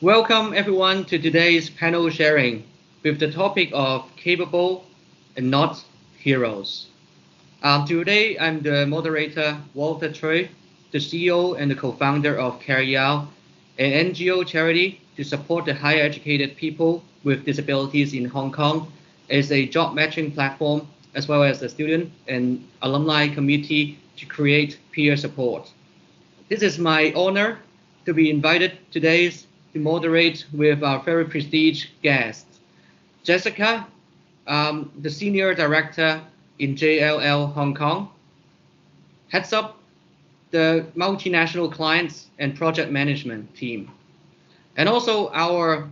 Welcome everyone to today's panel sharing with the topic of capable and not heroes. Today I'm the moderator Walter Choi, the CEO and the co-founder of CareYao, an NGO charity to support the higher educated people with disabilities in Hong Kong as a job matching platform as well as a student and alumni committee to create peer support. This is my honor to be invited today to moderate with our very prestigious guest, Jessica, the Senior Director in JLL Hong Kong, heads up the multinational clients and project management team. And also our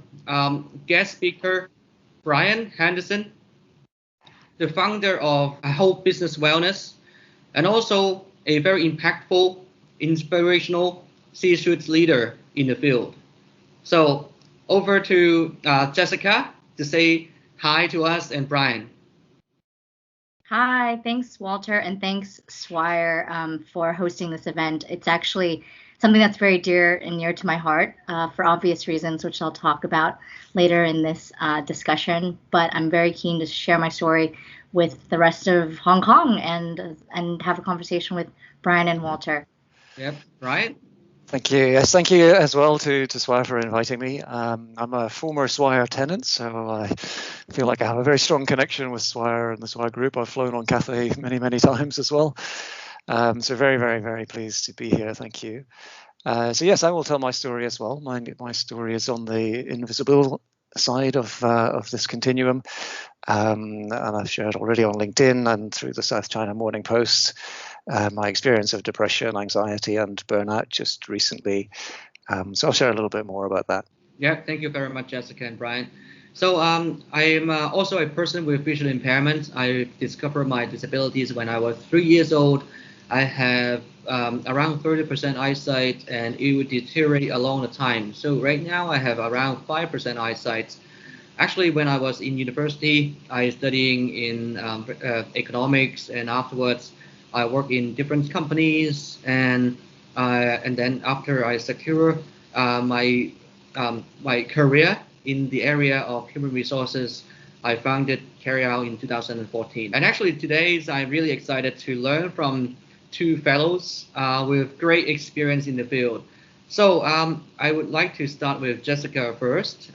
guest speaker, Brian Henderson, the founder of Hope Business Wellness, and also a very impactful, inspirational C-suite leader in the field. So over to Jessica to say hi to us and Brian. Hi, thanks Walter, and thanks Swire for hosting this event. It's actually something that's very dear and near to my heart for obvious reasons, which I'll talk about later in this discussion. But I'm very keen to share my story with the rest of Hong Kong and have a conversation with Brian and Walter. Yep, Brian. Thank you. Yes, thank you as well to Swire for inviting me. I'm a former Swire tenant, so I feel like I have a very strong connection with Swire and the Swire Group. I've flown on Cathay many times as well. So very pleased to be here. Thank you. So yes, I will tell my story as well. My story is on the invisible side of this continuum, and I've shared already on LinkedIn and through the South China Morning Post my experience of depression, anxiety, and burnout just recently. So I'll share a little bit more about that. Yeah, thank you very much, Jessica and Brian. So I am also a person with visual impairment. I discovered my disabilities when I was 3 years old. I have around 30% eyesight, and it would deteriorate along the time. So right now I have around 5% eyesight. Actually, when I was in university, I was studying in economics, and afterwards I worked in different companies, and then after I secure my career in the area of human resources, I founded CareYao in 2014. And actually today I'm really excited to learn from two fellows with great experience in the field. So I would like to start with Jessica first.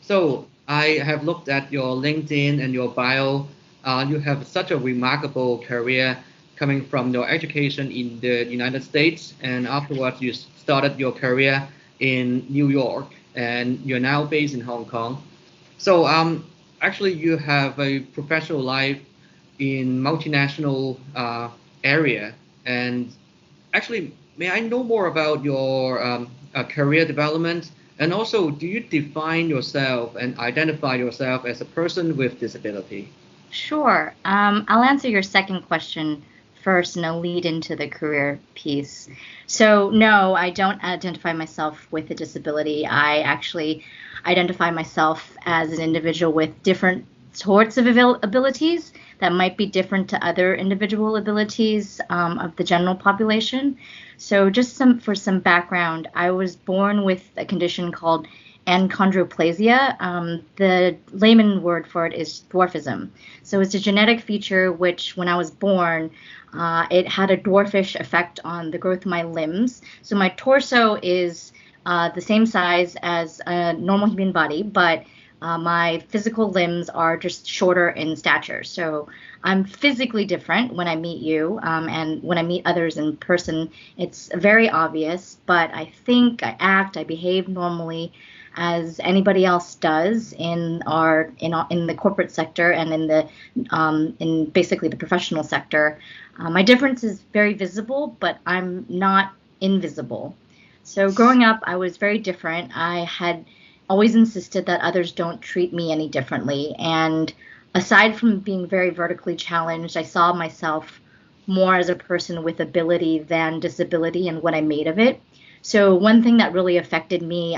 So I have looked at your LinkedIn and your bio. You have such a remarkable career coming from your education in the United States, and afterwards you started your career in New York, and you're now based in Hong Kong. So actually you have a professional life in multinational area, and actually may I know more about your career development, and also do you define yourself and identify yourself as a person with disability? Sure. I'll answer your second question first, and I'll lead into the career piece. So no, I don't identify myself with a disability. I actually identify myself as an individual with different sorts of abilities that might be different to other individual abilities of the general population. So just for some background, I was born with a condition called achondroplasia. The layman word for it is dwarfism. So it's a genetic feature which, when I was born, it had a dwarfish effect on the growth of my limbs. So my torso is the same size as a normal human body, but my physical limbs are just shorter in stature. So I'm physically different when I meet you, and when I meet others in person, it's very obvious. But I think, I act, I behave normally as anybody else does in the corporate sector and in basically the professional sector. My difference is very visible, but I'm not invisible. So growing up, I was very different. I had always insisted that others don't treat me any differently. And aside from being very vertically challenged, I saw myself more as a person with ability than disability and what I made of it. So one thing that really affected me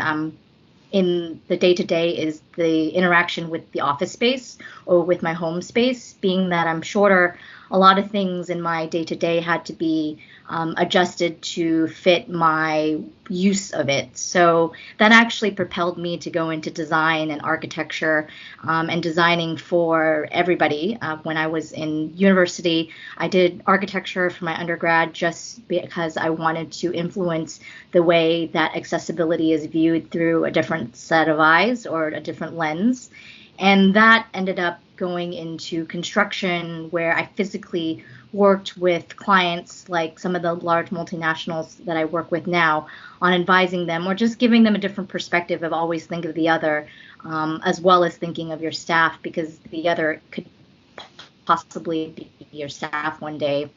in the day-to-day is the interaction with the office space or with my home space. Being that I'm shorter, a lot of things in my day-to-day had to be adjusted to fit my use of it. So that actually propelled me to go into design and architecture, and designing for everybody. When I was in university, I did architecture for my undergrad just because I wanted to influence the way that accessibility is viewed through a different set of eyes or a different lens. And that ended up going into construction, where I physically worked with clients like some of the large multinationals that I work with now, on advising them or just giving them a different perspective of always think of the other, as well as thinking of your staff, because the other could possibly be your staff one day.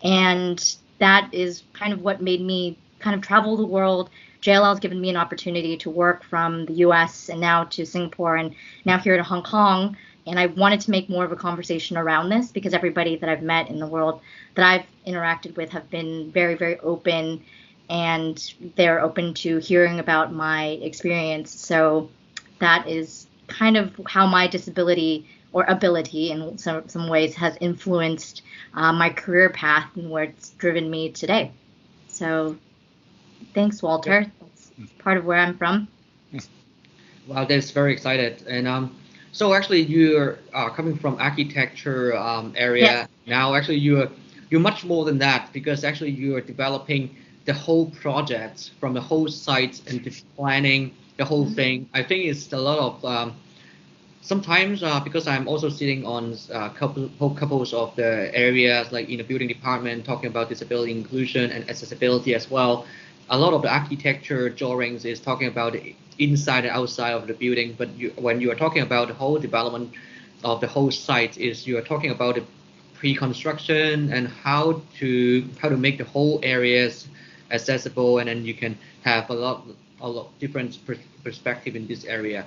And that is kind of what made me kind of travel the world. JLL has given me an opportunity to work from the US and now to Singapore and now here to Hong Kong. And I wanted to make more of a conversation around this, because everybody that I've met in the world that I've interacted with have been very, very open, and they're open to hearing about my experience. So that is kind of how my disability or ability in some ways has influenced my career path and where it's driven me today. So thanks, Walter. That's part of where I'm from. Wow, that's very excited. And so actually you're coming from architecture area. Yes. Now actually you're much more than that, because actually you're developing the whole project from the whole site and planning the whole thing. I think it's a lot of sometimes because I'm also sitting on couples of the areas, like in the building department, talking about disability inclusion and accessibility as well. A lot of the architecture drawings is talking about the inside and outside of the building, but when you are talking about the whole development of the whole site, is you are talking about the pre-construction and how to make the whole areas accessible, and then you can have a lot different perspective in this area.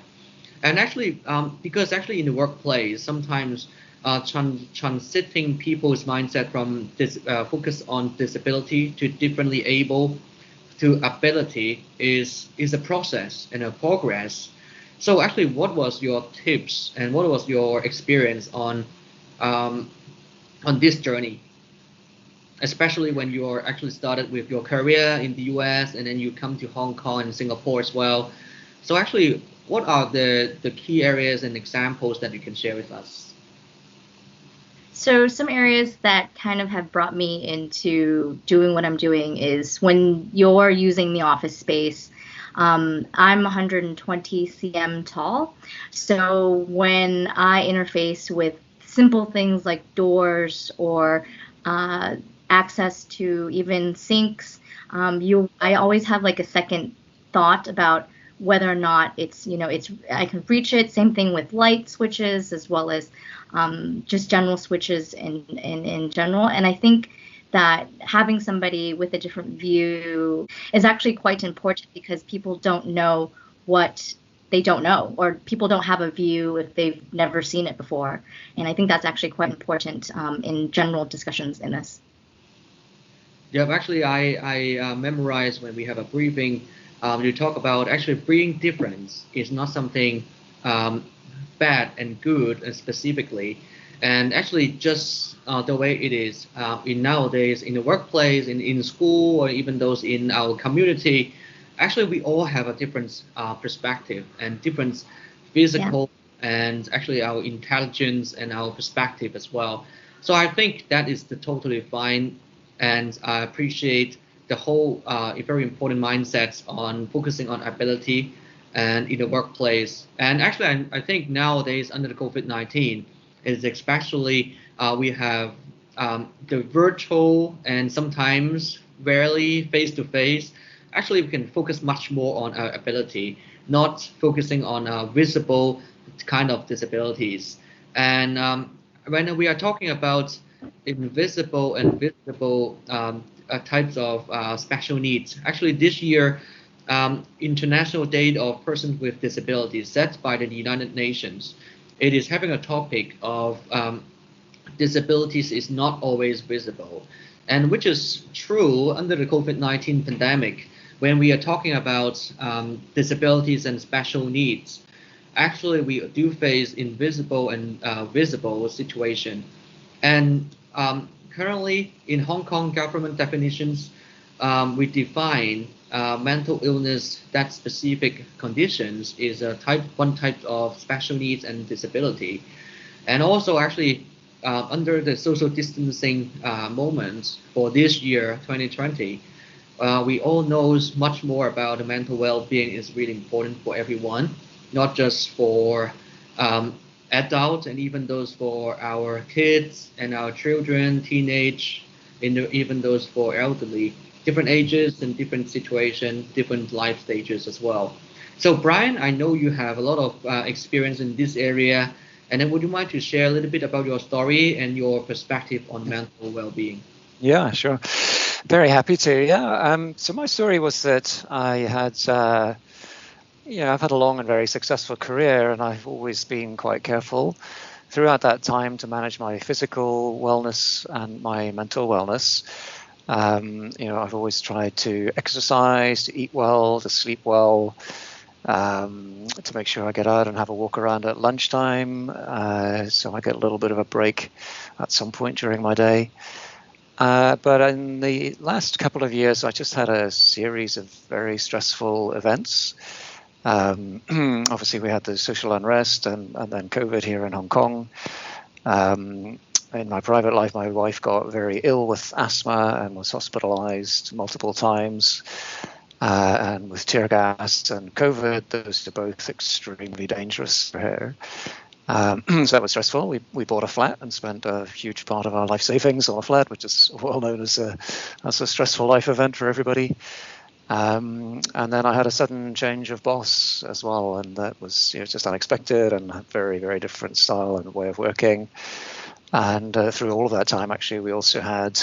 And actually, because actually in the workplace, sometimes transiting people's mindset from this focus on disability to differently able to ability is a process and a progress. So actually, what was your tips and what was your experience on this journey, especially when you are actually started with your career in the US and then you come to Hong Kong and Singapore as well? So actually, what are the key areas and examples that you can share with us? So some areas that kind of have brought me into doing what I'm doing is when you're using the office space. I'm 120 cm tall. So when I interface with simple things like doors or access to even sinks, I always have like a second thought about whether or not it's I can reach it. Same thing with light switches, as well as just general switches in general. And I think that having somebody with a different view is actually quite important, because people don't know what they don't know, or people don't have a view if they've never seen it before. And I think that's actually quite important in general discussions in this. Yeah, actually, I memorized when we have a briefing. You talk about actually bringing difference is not something bad and good specifically, and actually just the way it is in nowadays in the workplace, in school, or even those in our community. Actually, we all have a different perspective and different physical and actually our intelligence and our perspective as well. So I think that is totally fine, and I appreciate the whole very important mindset on focusing on ability and in the workplace. And actually, I think nowadays under the COVID-19 is especially we have the virtual and sometimes rarely face-to-face. Actually, we can focus much more on our ability, not focusing on visible kind of disabilities. And when we are talking about invisible and visible types of special needs, actually this year, International Day of Persons with Disabilities set by the United Nations, it is having a topic of disabilities is not always visible, and which is true under the COVID-19 pandemic. When we are talking about disabilities and special needs, actually we do face invisible and visible situation. And Currently in Hong Kong government definitions, we define mental illness that specific conditions is a one type of special needs and disability. And also actually under the social distancing moment for this year, 2020, we all know much more about the mental well-being is really important for everyone, not just for adults and even those for our kids and our children, teenage, and even those for elderly, different ages and different situations, different life stages as well. So Brian, I know you have a lot of experience in this area, and then would you mind to share a little bit about your story and your perspective on mental well-being? Yeah, sure. Very happy to. Yeah. So my story was that I had, I've had a long and very successful career, and I've always been quite careful throughout that time to manage my physical wellness and my mental wellness. I've always tried to exercise, to eat well, to sleep well, to make sure I get out and have a walk around at lunchtime, so I get a little bit of a break at some point during my day. But in the last couple of years, I just had a series of very stressful events. Obviously, we had the social unrest and then COVID here in Hong Kong. In my private life, my wife got very ill with asthma and was hospitalized multiple times. And with tear gas and COVID, those are both extremely dangerous for her. So that was stressful. We bought a flat and spent a huge part of our life savings on a flat, which is well known as a stressful life event for everybody. And then I had a sudden change of boss as well, and that was just unexpected and a very, very different style and way of working. And through all of that time, actually, we also had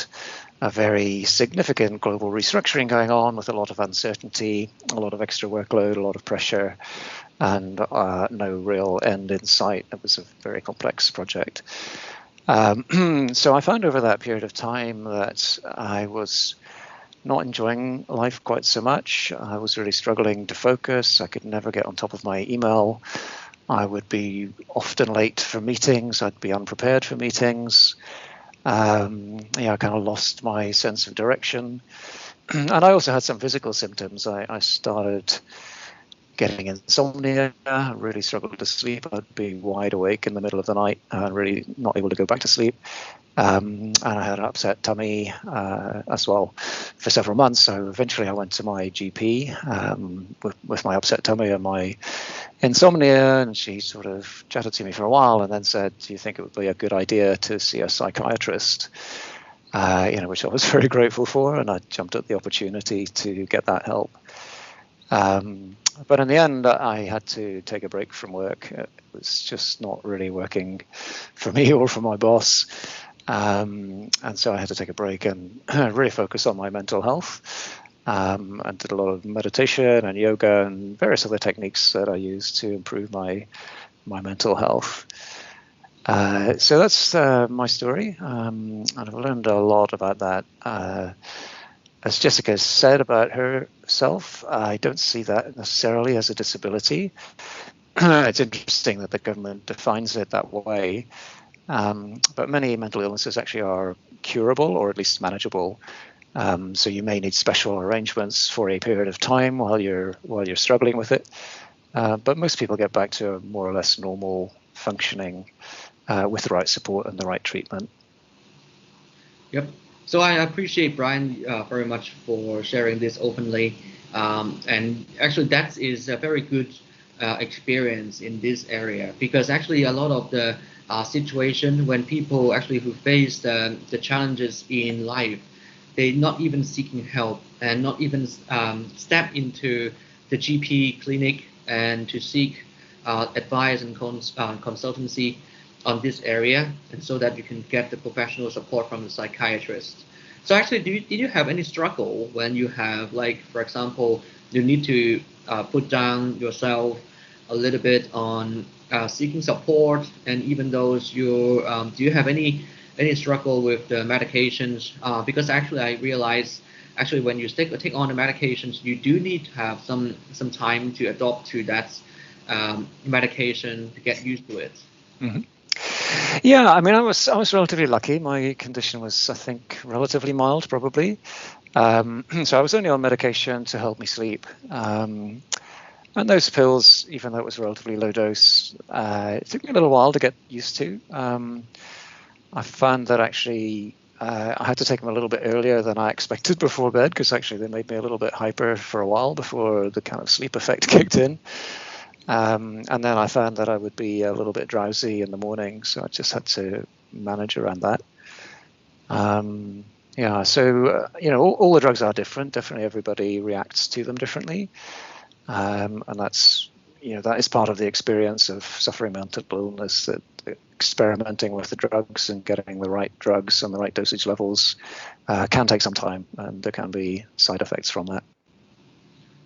a very significant global restructuring going on with a lot of uncertainty, a lot of extra workload, a lot of pressure, and no real end in sight. It was a very complex project. So I found over that period of time that I was not enjoying life quite so much. I was really struggling to focus. I could never get on top of my email. I would be often late for meetings. I'd be unprepared for meetings. I kind of lost my sense of direction. And I also had some physical symptoms. I started getting insomnia, really struggled to sleep. I'd be wide awake in the middle of the night and really not able to go back to sleep. And I had an upset tummy as well for several months. So eventually I went to my GP with my upset tummy and my insomnia, and she sort of chatted to me for a while and then said, do you think it would be a good idea to see a psychiatrist? Which I was very grateful for, and I jumped at the opportunity to get that help. But in the end, I had to take a break from work. It was just not really working for me or for my boss. And so I had to take a break and really focus on my mental health. And did a lot of meditation and yoga and various other techniques that I use to improve my mental health. So that's my story. And I've learned a lot about that. As Jessica said about herself, I don't see that necessarily as a disability. It's interesting that the government defines it that way. But many mental illnesses actually are curable or at least manageable. So you may need special arrangements for a period of time while you're struggling with it. But most people get back to a more or less normal functioning with the right support and the right treatment. Yep. So I appreciate Brian very much for sharing this openly. And actually that is a very good experience in this area, because actually a lot of the situation when people actually who face the challenges in life, they're not even seeking help and not even step into the GP clinic and to seek advice and consultancy on this area, and so that you can get the professional support from the psychiatrist. So actually, did you have any struggle when you have, like, for example, you need to put down yourself a little bit on seeking support, and even those do you have any struggle with the medications? Because actually I realize actually when you take on the medications, you do need to have some time to adopt to that medication to get used to it. Mm-hmm. Yeah, I mean, I was relatively lucky. My condition was, I think, relatively mild, probably. So I was only on medication to help me sleep. And those pills, even though it was relatively low dose, it took me a little while to get used to. I found that actually I had to take them a little bit earlier than I expected before bed, because actually they made me a little bit hyper for a while before the kind of sleep effect kicked in. And then I found that I would be a little bit drowsy in the morning, so I just had to manage around that. Yeah, so all the drugs are different. Definitely, everybody reacts to them differently, and that is part of the experience of suffering mental illness. That experimenting with the drugs and getting the right drugs and the right dosage levels can take some time, and there can be side effects from that.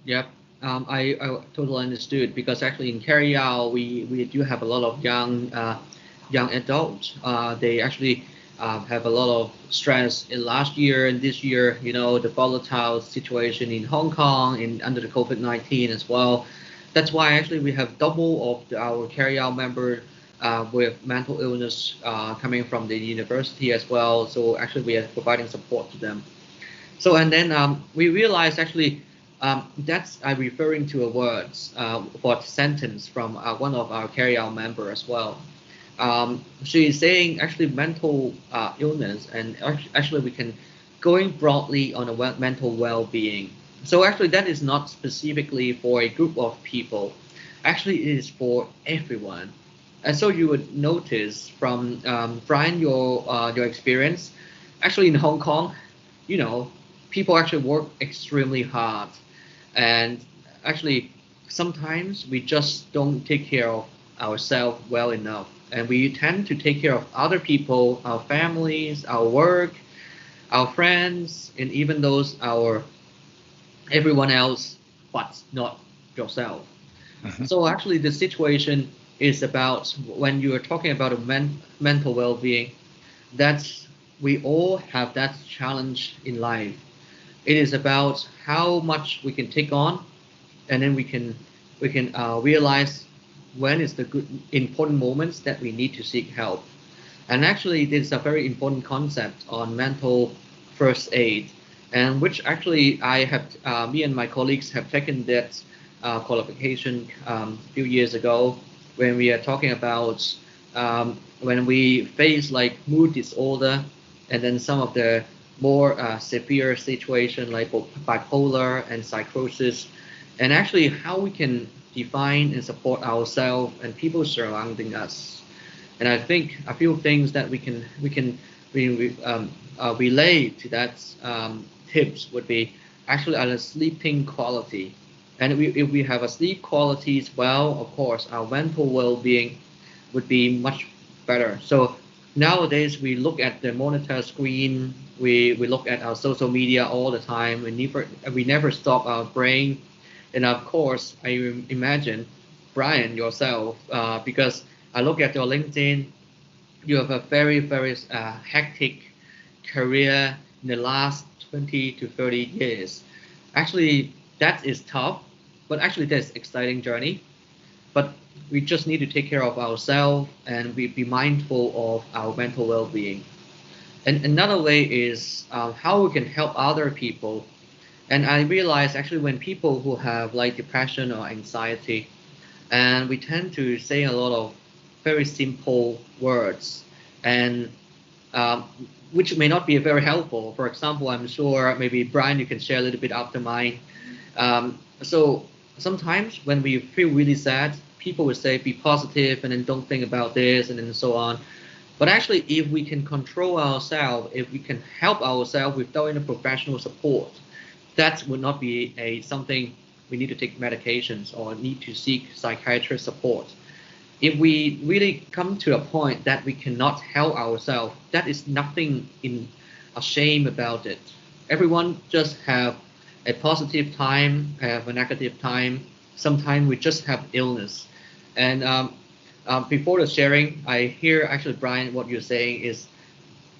Yep. I totally understood, because actually in Carryall we do have a lot of young adults. They actually have a lot of stress in last year and this year. The volatile situation in Hong Kong and under the COVID-19 as well. That's why actually we have double of our Carryall member with mental illness coming from the university as well. So actually we are providing support to them. So and then we realized actually that's referring to a words for sentence from one of our Carryall member as well. She is saying actually mental illness, and actually we can going broadly on a mental well-being. So actually that is not specifically for a group of people. Actually, it is for everyone. And so you would notice from Brian your experience. Actually, in Hong Kong, you know, people actually work extremely hard, and actually sometimes we just don't take care of ourselves well enough, and we tend to take care of other people, our families, our work, our friends, and even those our everyone else, but not yourself. Mhm. So actually the situation is about when you are talking about a mental well-being, that's we all have that challenge in life. It is about how much we can take on, and then we can realize when is the good important moments that we need to seek help. And actually, this is a very important concept on mental first aid, and which actually me and my colleagues have taken that qualification a few years ago, when we are talking about when we face like mood disorder, and then some of the more severe situation like bipolar and psychosis, and actually how we can define and support ourselves and people surrounding us. And I think a few things that we can relay to that tips would be actually on a sleeping quality. And if we have a sleep quality as well, of course, our mental well-being would be much better. So nowadays we look at the monitor screen, we look at our social media all the time. We never stop our brain. And of course, I imagine Brian yourself, because I look at your LinkedIn, you have a very very hectic career in the last 20 to 30 years. Actually, that is tough, but actually that's exciting journey. But we just need to take care of ourselves and be mindful of our mental well-being. And another way is how we can help other people. And I realize actually when people who have like depression or anxiety, and we tend to say a lot of very simple words, and um, which may not be very helpful. For example, I'm sure maybe Brian, you can share a little bit after mine. So sometimes when we feel really sad, people will say be positive and then don't think about this and then so on. But actually, if we can control ourselves, if we can help ourselves without any professional support, that would not be a something we need to take medications or need to seek psychiatrist support. If we really come to a point that we cannot help ourselves, that is nothing in a shame about it. Everyone just have a positive time, have a negative time. Sometimes we just have illness. And before the sharing, I hear actually Brian, what you're saying is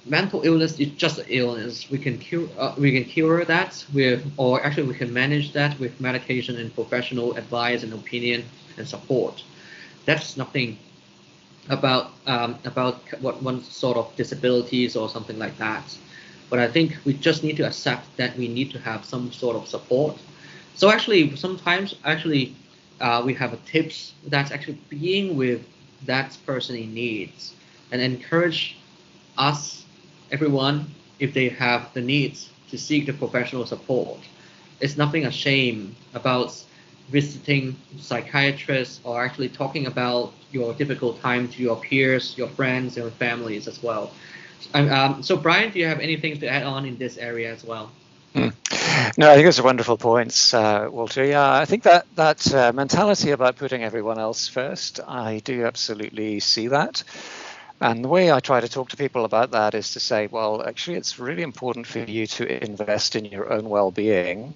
mental illness is just an illness. We can cure that with, or actually we can manage that with medication and professional advice and opinion and support. That's nothing about what one sort of disabilities or something like that. But I think we just need to accept that we need to have some sort of support. So actually, sometimes actually we have a tips that's actually being with that person in needs and encourage us, everyone, if they have the needs to seek the professional support. It's nothing a shame about visiting psychiatrists or actually talking about your difficult time to your peers, your friends, your families as well. So Brian, do you have anything to add on in this area as well? No, I think those are wonderful points, Walter. Yeah, I think that mentality about putting everyone else first, I do absolutely see that. And the way I try to talk to people about that is to say, well, actually, it's really important for you to invest in your own well-being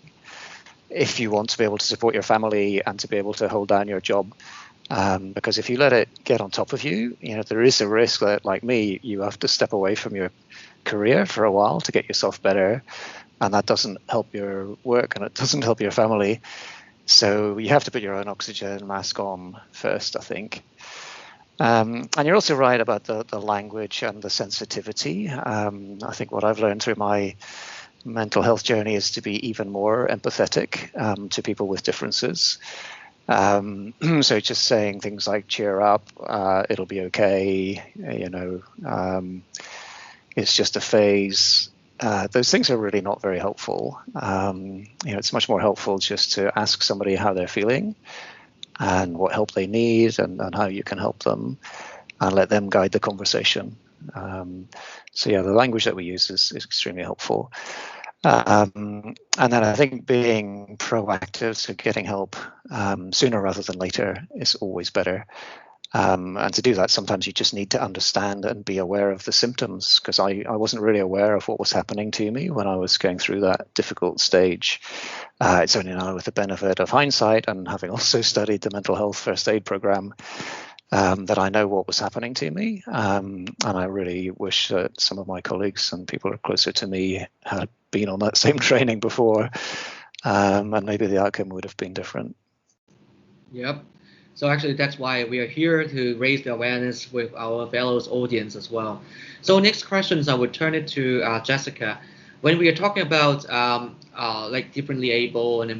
if you want to be able to support your family and to be able to hold down your job. Because if you let it get on top of you, there is a risk that, like me, you have to step away from your career for a while to get yourself better. And that doesn't help your work and it doesn't help your family. So you have to put your own oxygen mask on first, I think. And you're also right about the language and the sensitivity. I think what I've learned through my mental health journey is to be even more empathetic to people with differences. So just saying things like cheer up, it'll be okay, it's just a phase. Those things are really not very helpful. It's much more helpful just to ask somebody how they're feeling and what help they need and how you can help them and let them guide the conversation. So yeah, the language that we use is extremely helpful. And then I think being proactive, so getting help sooner rather than later is always better. And to do that, sometimes you just need to understand and be aware of the symptoms, because I wasn't really aware of what was happening to me when I was going through that difficult stage. It's only now with the benefit of hindsight and having also studied the mental health first aid program that I know what was happening to me. And I really wish that some of my colleagues and people closer to me had been on that same training before, and maybe the outcome would have been different. Yep. So actually, that's why we are here to raise the awareness with our fellows audience as well. So next questions, I would turn it to Jessica. When we are talking about like differently able, and then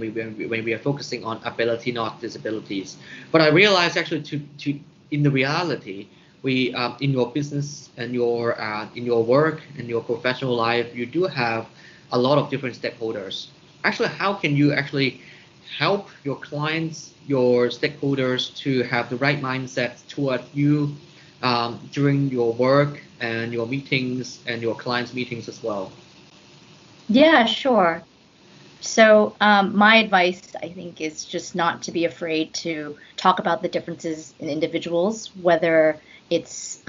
when we are focusing on ability, not disabilities, but I realized actually to in the reality, we in your business and your in your work and your professional life, you do have a lot of different stakeholders. Actually, how can you actually help your clients, your stakeholders to have the right mindset toward you during your work and your meetings and your clients' meetings as well? Yeah, sure. So my advice, I think, is just not to be afraid to talk about the differences in individuals, whether it's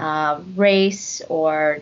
race or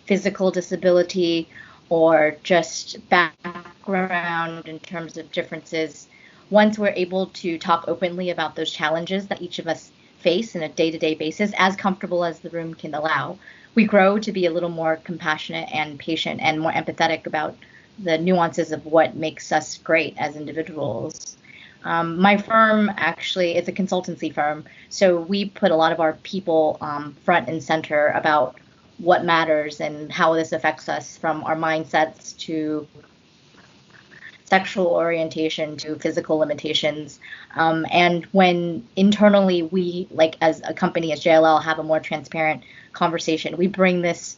physical disability or just background in terms of differences. Once we're able to talk openly about those challenges that each of us face in a day-to-day basis, as comfortable as the room can allow, we grow to be a little more compassionate and patient and more empathetic about the nuances of what makes us great as individuals. My firm actually is a consultancy firm, so we put a lot of our people front and center about what matters and how this affects us, from our mindsets to sexual orientation to physical limitations. And when internally we, like as a company, as JLL, have a more transparent conversation, we bring this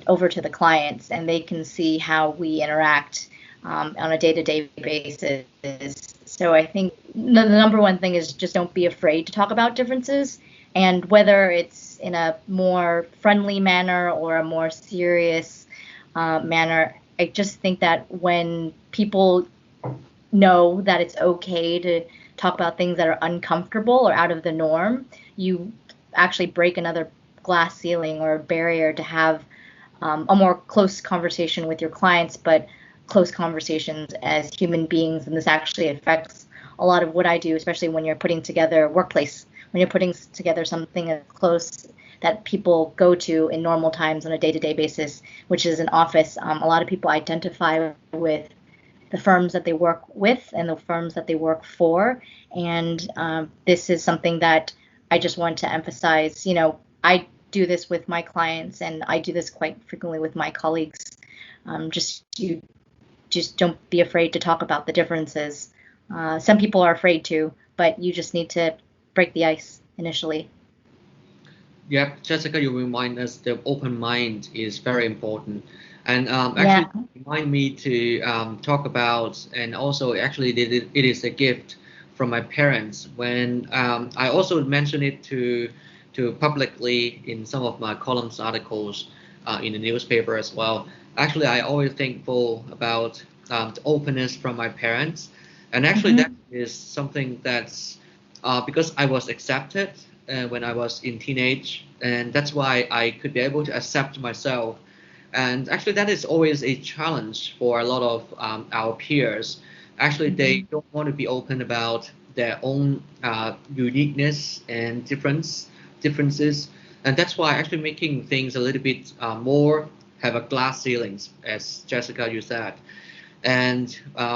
over to the clients and they can see how we interact on a day-to-day basis. So I think the number one thing is just don't be afraid to talk about differences, and whether it's in a more friendly manner or a more serious manner. I just think that when people know that it's okay to talk about things that are uncomfortable or out of the norm, you actually break another glass ceiling or barrier to have a more close conversation with your clients, but close conversations as human beings. And this actually affects a lot of what I do, especially when you're putting together workplace, when you're putting together something close that people go to in normal times on a day-to-day basis, which is an office. A lot of people identify with the firms that they work with and the firms that they work for. And this is something that I just want to emphasize, I do this with my clients, and I do this quite frequently with my colleagues. You just don't be afraid to talk about the differences. Some people are afraid to, but you just need to break the ice initially. Yeah, Jessica, you remind us the open mind is very important. And actually, remind me to talk about, and also actually it is a gift from my parents when I also mentioned it to publicly in some of my columns articles in the newspaper as well. Actually, I always thankful about the openness from my parents, and actually that is something that's because I was accepted when I was in teenage, and that's why I could be able to accept myself. And actually, that is always a challenge for a lot of our peers. Actually, they don't want to be open about their own uniqueness and differences, and that's why actually making things a little bit more have a glass ceilings, as Jessica you said. And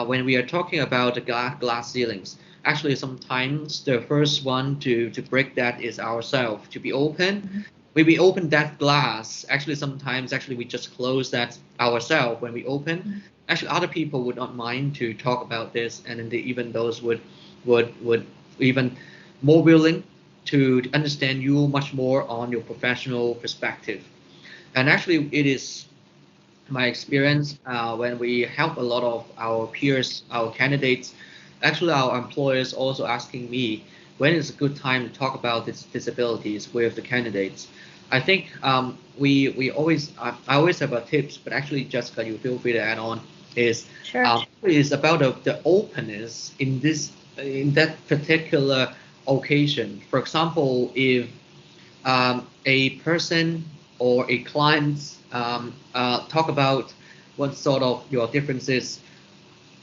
when we are talking about the glass ceilings, actually sometimes the first one to break that is ourselves, to be open. When we open that glass, actually sometimes actually we just close that ourselves when we open. Actually, other people would not mind to talk about this, and then even those would even more willing to understand you much more on your professional perspective. And actually, it is my experience when we help a lot of our peers, our candidates, actually our employers also asking me when is a good time to talk about these disabilities with the candidates. I think we always I always have a tips, but actually Jessica, you feel free to add on. Is about the openness in that particular occasion. For example, if a person or a client talk about what sort of your differences,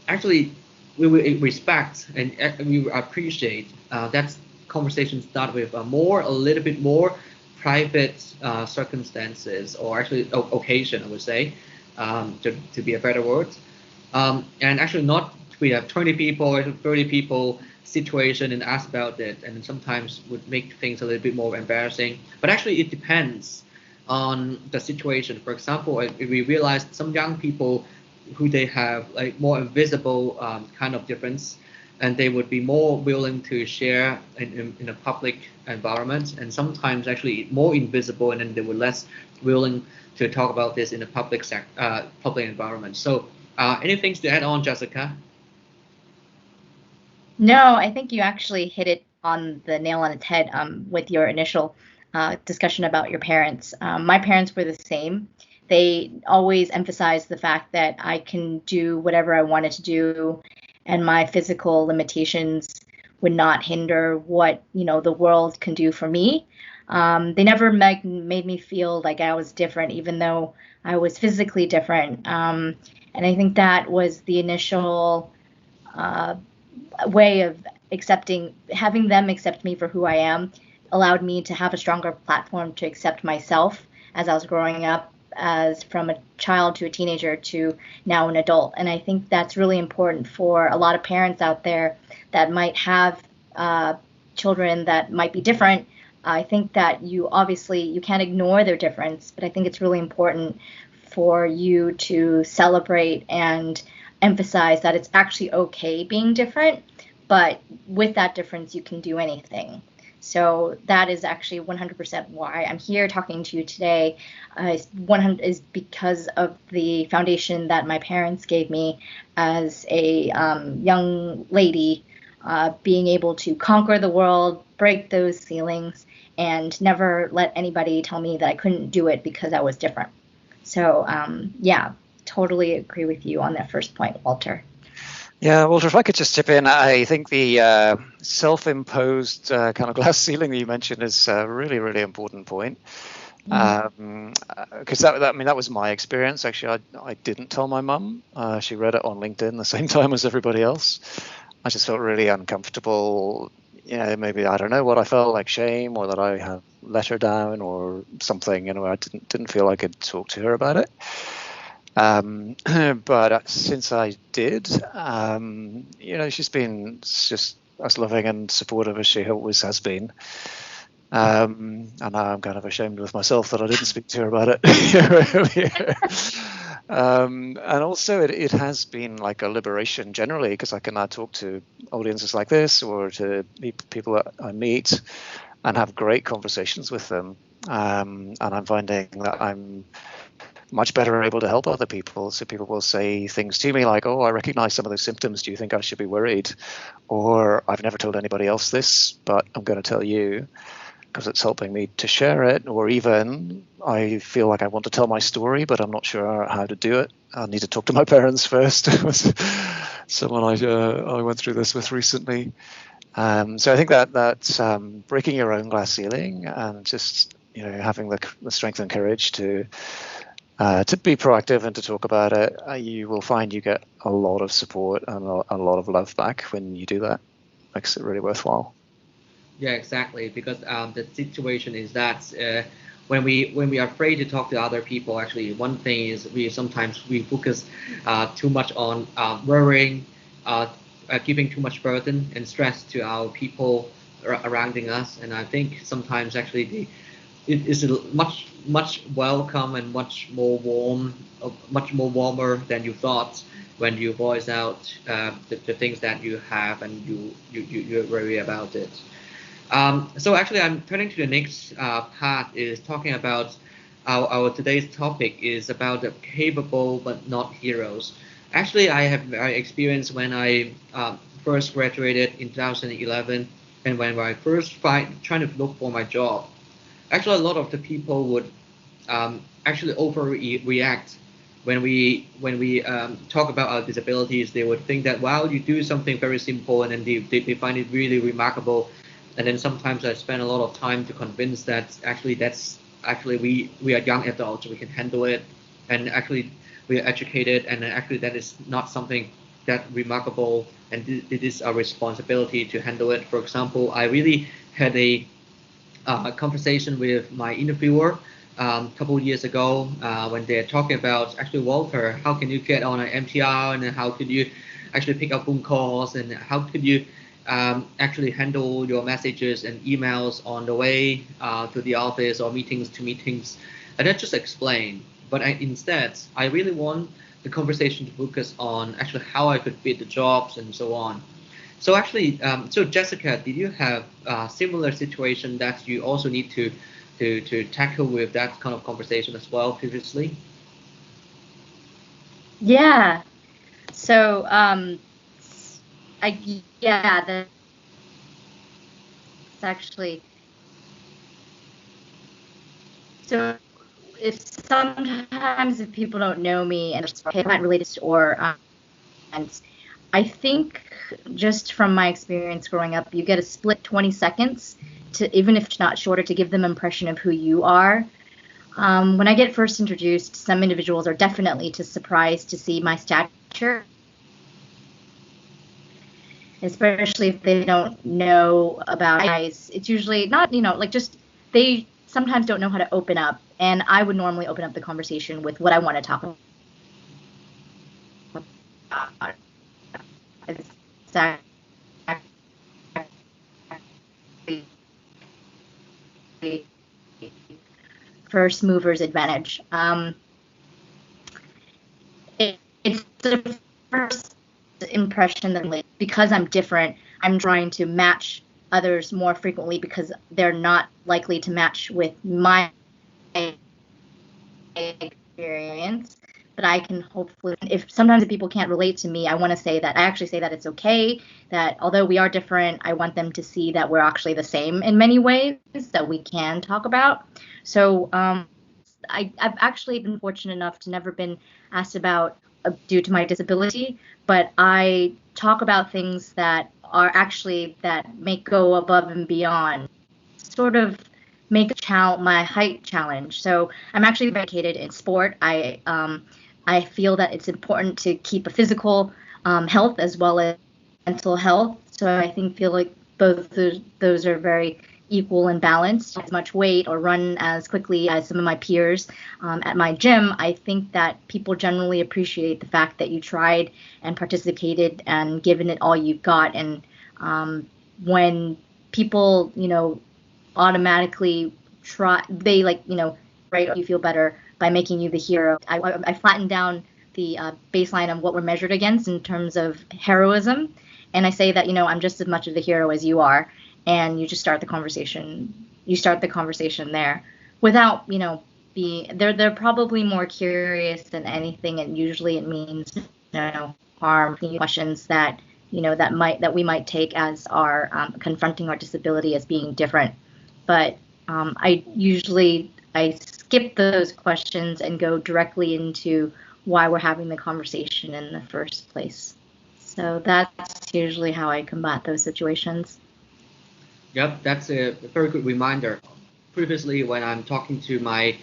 actually we will respect and we will appreciate that conversation start with a little bit more private circumstances, or actually occasion, I would say, to be a better word. And actually not we have 20 people or 30 people situation and ask about it, and sometimes would make things a little bit more embarrassing. But actually it depends on the situation. For example, if we realize some young people who they have like more invisible kind of difference, and they would be more willing to share in a public environment, and sometimes actually more invisible, and then they were less willing to talk about this in a public environment. So anything to add on, Jessica? No, I think you actually hit it on the nail on its head with your initial discussion about your parents. My parents were the same. They always emphasized the fact that I can do whatever I wanted to do, and my physical limitations would not hinder what the world can do for me. They never made me feel like I was different, even though I was physically different. And I think that was the initial way of having them accept me for who I am, allowed me to have a stronger platform to accept myself as I was growing up, as from a child to a teenager to now an adult. And I think that's really important for a lot of parents out there that might have children that might be different. I think that you can't ignore their difference, but I think it's really important for you to celebrate and emphasize that it's actually okay being different, but with that difference, you can do anything. So that is actually 100% why I'm here talking to you today. Is because of the foundation that my parents gave me as a young lady, being able to conquer the world, break those ceilings, and never let anybody tell me that I couldn't do it because I was different. So totally agree with you on that first point, Walter. Yeah, Walter, if I could just chip in, I think the self-imposed kind of glass ceiling that you mentioned is a really, really important point. Because that was my experience. Actually, I didn't tell my mum. She read it on LinkedIn the same time as everybody else. I just felt really uncomfortable. Maybe I don't know what I felt, like shame, or that I had let her down or something. I didn't feel I could talk to her about it. But since I did, she's been just as loving and supportive as she always has been. And now I'm kind of ashamed with myself that I didn't speak to her about it earlier. And also it has been like a liberation generally, because I can now talk to audiences like this or to people that I meet and have great conversations with them. And I'm finding that I'm much better able to help other people. So people will say things to me like, oh, I recognize some of those symptoms. Do you think I should be worried? Or I've never told anybody else this, but I'm going to tell you because it's helping me to share it. Or even I feel like I want to tell my story, but I'm not sure how to do it. I need to talk to my parents first. Someone I went through this with recently. So I think that's breaking your own glass ceiling and just having the strength and courage to be proactive and to talk about it. You will find you get a lot of support and a lot of love back when you do that. Makes it really worthwhile. Yeah, exactly. Because the situation is that when we are afraid to talk to other people, actually, one thing is we sometimes focus too much on worrying, giving too much burden and stress to our people surrounding us. And I think sometimes actually it is much welcome and much more warmer than you thought when you voice out the things that you have and you worry about it. So actually, I'm turning to the next part is talking about our today's topic is about the capable but not heroes. Actually, I have experience when I first graduated in 2011 and when I first trying to look for my job. Actually, a lot of the people would actually overreact when we talk about our disabilities. They would think that, wow, you do something very simple, and then they find it really remarkable. And then sometimes I spend a lot of time to convince that that's actually we are young adults, we can handle it, and actually we are educated, and actually that is not something that remarkable, and it is our responsibility to handle it. For example, I really had a conversation with my interviewer a couple of years ago when they're talking about, actually, Walter, how can you get on an MTR, and how could you actually pick up phone calls, and how could you actually handle your messages and emails on the way to the office or meetings to meetings. And I just explain, but instead I really want the conversation to focus on actually how I could fit the jobs and so on. So actually, so Jessica, did you have a similar situation that you also need to tackle with that kind of conversation as well previously? Yeah. So that's actually, so if sometimes if people don't know me and they're not related or and I think just from my experience growing up, you get a split 20 seconds to, even if it's not shorter, to give them an impression of who you are. When I get first introduced, some individuals are definitely surprised to see my stature, especially if they don't know about eyes. It's usually not, like just they sometimes don't know how to open up. And I would normally open up the conversation with what I want to talk about. First mover's advantage. It's the first impression that, because I'm different, I'm trying to match others more frequently because they're not likely to match with my experience. But I can hopefully, if sometimes people can't relate to me, I want to say that I actually say that it's okay, that although we are different, I want them to see that we're actually the same in many ways that we can talk about. So I've actually been fortunate enough to never been asked about due to my disability, but I talk about things that are actually that make go above and beyond, sort of make my height challenge. So I'm actually educated in sport. I feel that it's important to keep a physical health as well as mental health. So I feel like both those are very equal and balanced. As much weight or run as quickly as some of my peers at my gym, I think that people generally appreciate the fact that you tried and participated and given it all you've got. And when people, automatically they like, right, you feel better by making you the hero. I flattened down the baseline of what we're measured against in terms of heroism, and I say that, I'm just as much of the hero as you are, and you just start the conversation. You start the conversation there without, being they're probably more curious than anything, and usually it means harm questions that that we might take as our confronting our disability as being different. But I skip those questions and go directly into why we're having the conversation in the first place. So that's usually how I combat those situations. Yep, that's a very good reminder. Previously, when I'm talking to my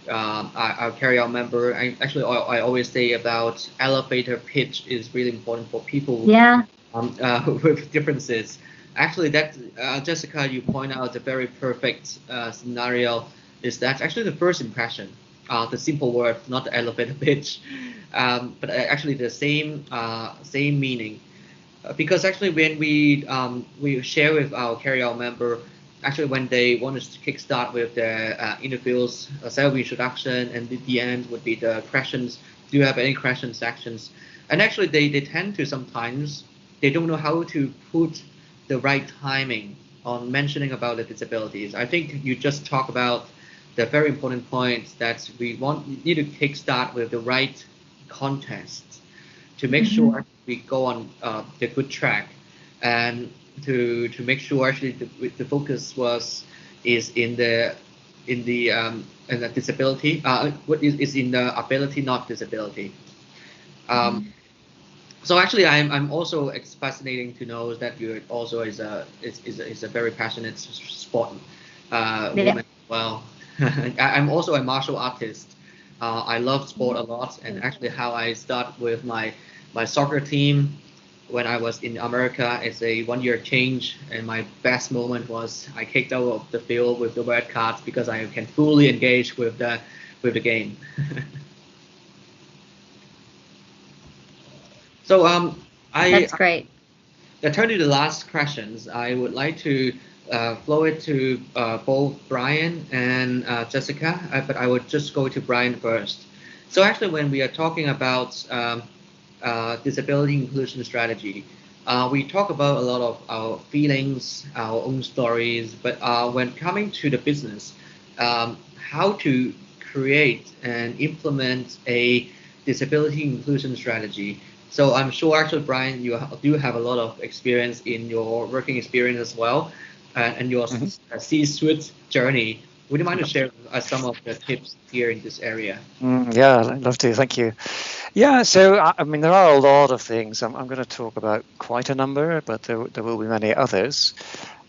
our carry-out member, I always say about elevator pitch is really important for people with differences. Actually, that Jessica, you point out a very perfect scenario. Is that actually the first impression, the simple word, not the elevator pitch, but actually the same meaning. Because actually, when we share with our carry-out member, actually when they want us to kickstart with the interviews, self-introduction, and the end would be the questions. Do you have any questions sections? And actually, they tend to sometimes they don't know how to put the right timing on mentioning about the disabilities. I think you just talk about the very important point that we need to kickstart with the right context to make sure we go on the good track, and to make sure actually the focus is in the disability, is in the ability, not disability. So actually, I'm also, it's fascinating to know that you also is a very passionate sport woman as well. I'm also a martial artist. I love sport a lot, and actually how I start with my soccer team when I was in America. It's a 1-year change, and my best moment was I kicked out of the field with the red cards because I can fully engage with the game. So that's great. I turn to the last questions. I would like to flow it to both Brian and Jessica, but I would just go to Brian first. So actually, when we are talking about disability inclusion strategy, we talk about a lot of our feelings, our own stories, but when coming to the business, how to create and implement a disability inclusion strategy. So I'm sure actually, Brian, you do have a lot of experience in your working experience as well, and your C-suite journey. Would you mind to share some of the tips here in this area? Yeah, I'd love to. Thank you. Yeah, so I mean, there are a lot of things. I'm going to talk about quite a number, but there will be many others.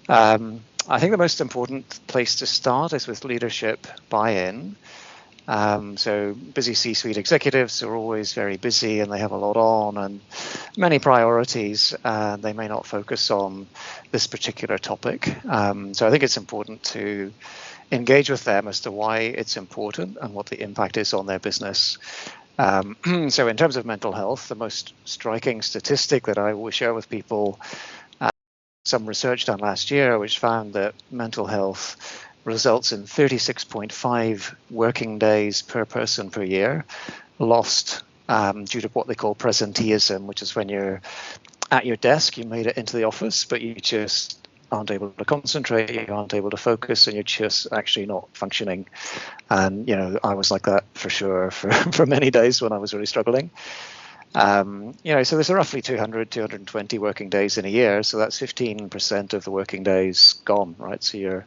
I think the most important place to start is with leadership buy-in. So busy C-suite executives are always very busy, and they have a lot on and many priorities, and they may not focus on this particular topic. So I think it's important to engage with them as to why it's important and what the impact is on their business. So in terms of mental health, the most striking statistic that I will share with people, some research done last year, which found that mental health results in 36.5 working days per person per year lost due to what they call presenteeism, which is when you're at your desk, you made it into the office, but you just aren't able to concentrate, you aren't able to focus, and you're just actually not functioning. And I was like that for sure for many days when I was really struggling. So there's roughly 220 working days in a year, so that's 15% of the working days gone, right? So you're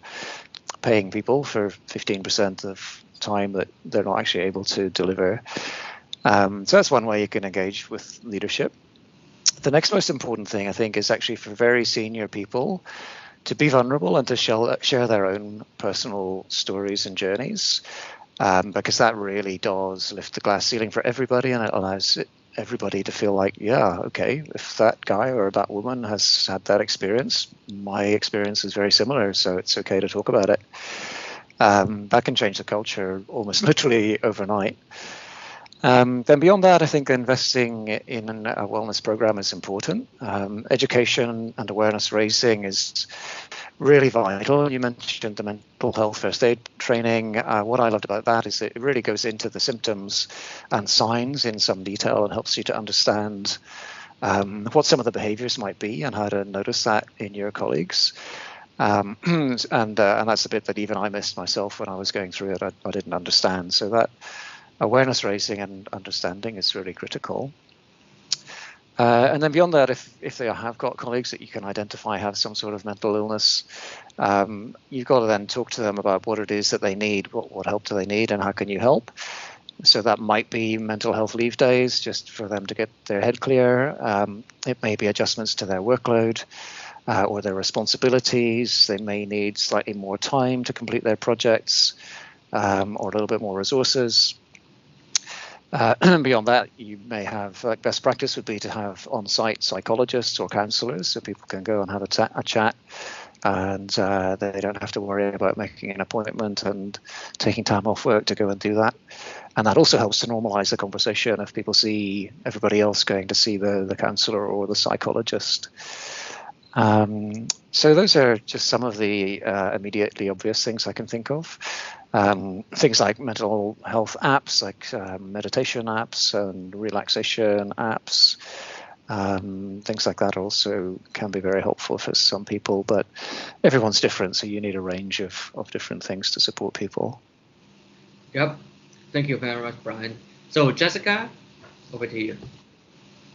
paying people for 15% of time that they're not actually able to deliver. So that's one way you can engage with leadership. The next most important thing, I think, is actually for very senior people to be vulnerable and to share their own personal stories and journeys, because that really does lift the glass ceiling for everybody, and it allows everybody to feel like, yeah, okay, if that guy or that woman has had that experience, my experience is very similar, so it's okay to talk about it. That can change the culture almost literally overnight. Then beyond that, I think investing in a wellness program is important. Education and awareness raising is really vital. You mentioned the mental health first aid training. What I loved about that is it really goes into the symptoms and signs in some detail and helps you to understand what some of the behaviors might be and how to notice that in your colleagues. And that's a bit that even I missed myself when I was going through it. I didn't understand. So that awareness raising and understanding is really critical. And then beyond that, if they have got colleagues that you can identify have some sort of mental illness, you've got to then talk to them about what it is that they need, what help do they need, and how can you help. So that might be mental health leave days, just for them to get their head clear. It may be adjustments to their workload or their responsibilities. They may need slightly more time to complete their projects or a little bit more resources. Beyond that, you may have best practice would be to have on-site psychologists or counselors so people can go and have a chat and they don't have to worry about making an appointment and taking time off work to go and do that. And that also helps to normalize the conversation if people see everybody else going to see the counselor or the psychologist. So those are just some of the immediately obvious things I can think of. Things like mental health apps, like meditation apps and relaxation apps, things like that also can be very helpful for some people, but everyone's different, so you need a range of different things to support people. Yep. Thank you very much, Brian. So Jessica, over to you.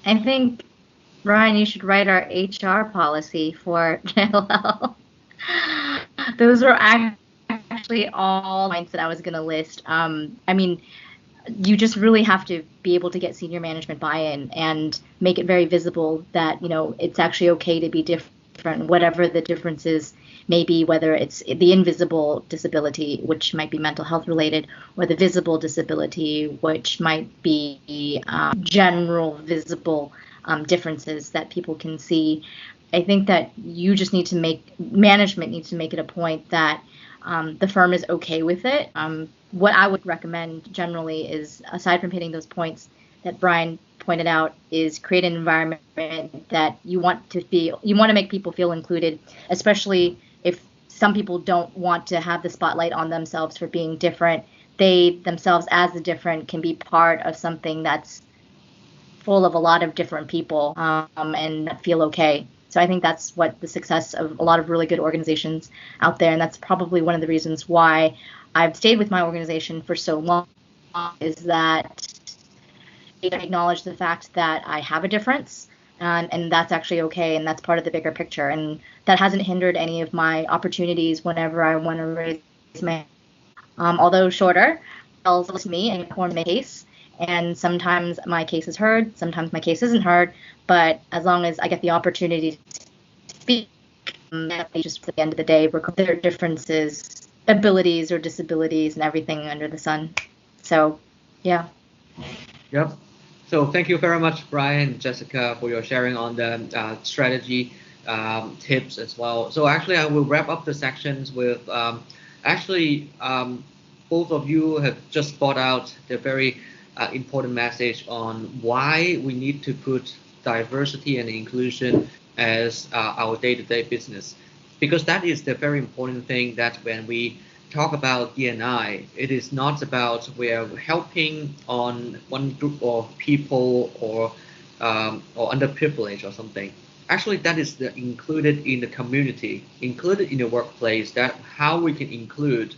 I think, Brian, you should write our HR policy for JLL. Those were actually all points that I was going to list. I mean, you just really have to be able to get senior management buy-in and make it very visible that, it's actually okay to be different, whatever the differences may be, whether it's the invisible disability, which might be mental health related, or the visible disability, which might be general visible differences that people can see. I think that you just need to management needs to make it a point that the firm is okay with it. What I would recommend generally is, aside from hitting those points that Brian pointed out, is create an environment that you want to make people feel included, especially if some people don't want to have the spotlight on themselves for being different. They themselves, as the different, can be part of something that's full of a lot of different people and feel okay. So I think that's what the success of a lot of really good organizations out there, and that's probably one of the reasons why I've stayed with my organization for so long, is that they acknowledge the fact that I have a difference, and that's actually okay, and that's part of the bigger picture. And that hasn't hindered any of my opportunities whenever I want to raise my although shorter, tells me and informs my case. And sometimes my case is heard, sometimes my case isn't heard, but as long as I get the opportunity to speak, just at the end of the day, there are differences, abilities or disabilities and everything under the sun. So, yeah. Yep. So thank you very much, Brian and Jessica, for your sharing on the strategy tips as well. So actually, I will wrap up the sections with both of you have just brought out the very important message on why we need to put diversity and inclusion as our day-to-day business, because that is the very important thing, that when we talk about D&I, it is not about we're helping on one group of people or underprivileged or something. Actually, that is included in the community, included in the workplace, that how we can include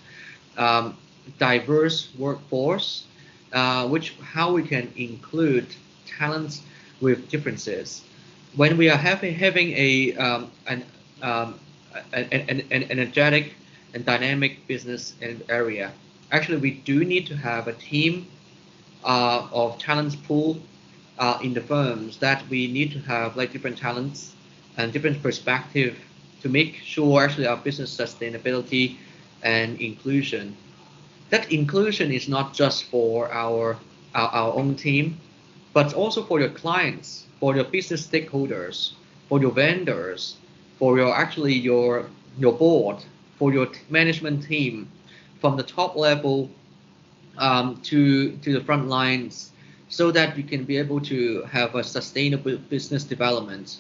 diverse workforce, how we can include talents with differences. When we are having an energetic and dynamic business area, actually we do need to have a team of talents pool in the firms, that we need to have like different talents and different perspective to make sure actually our business sustainability and inclusion. That inclusion is not just for our own team, but also for your clients, for your business stakeholders, for your vendors, for your board, for your management team, from the top level to the front lines, so that you can be able to have a sustainable business development.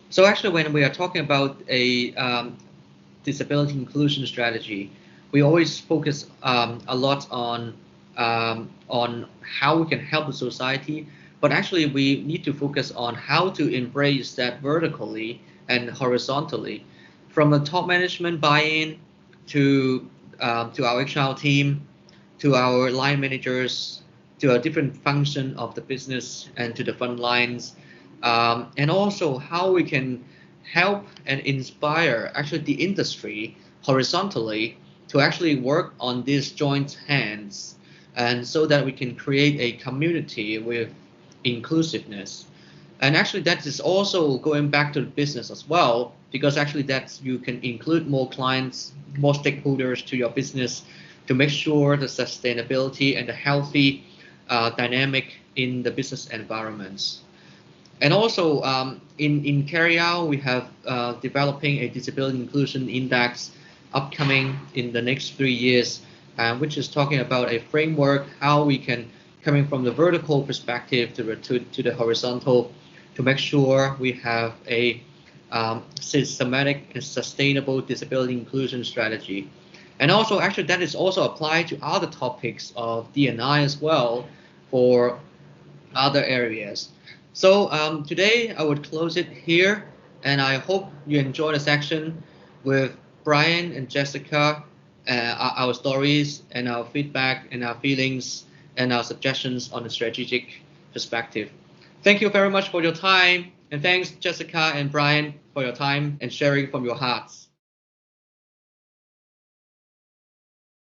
So actually, when we are talking about a disability inclusion strategy, we always focus a lot on how we can help the society, but actually we need to focus on how to embrace that vertically and horizontally, from the top management buy-in to our HR team, to our line managers, to a different function of the business and to the front lines, and also how we can help and inspire actually the industry horizontally to actually work on these joint hands, and so that we can create a community with inclusiveness. And actually that is also going back to the business as well, because actually that you can include more clients, more stakeholders to your business to make sure the sustainability and the healthy dynamic in the business environments. And also in CareerYOW, we have developing a disability inclusion index upcoming in the next 3 years, which is talking about a framework, how we can, coming from the vertical perspective to the horizontal, to make sure we have a systematic and sustainable disability inclusion strategy. And also, actually, that is also applied to other topics of D&I as well for other areas. So today I would close it here, and I hope you enjoy the section with Brian and Jessica, our stories and our feedback and our feelings and our suggestions on the strategic perspective. Thank you very much for your time, and thanks Jessica and Brian for your time and sharing from your hearts.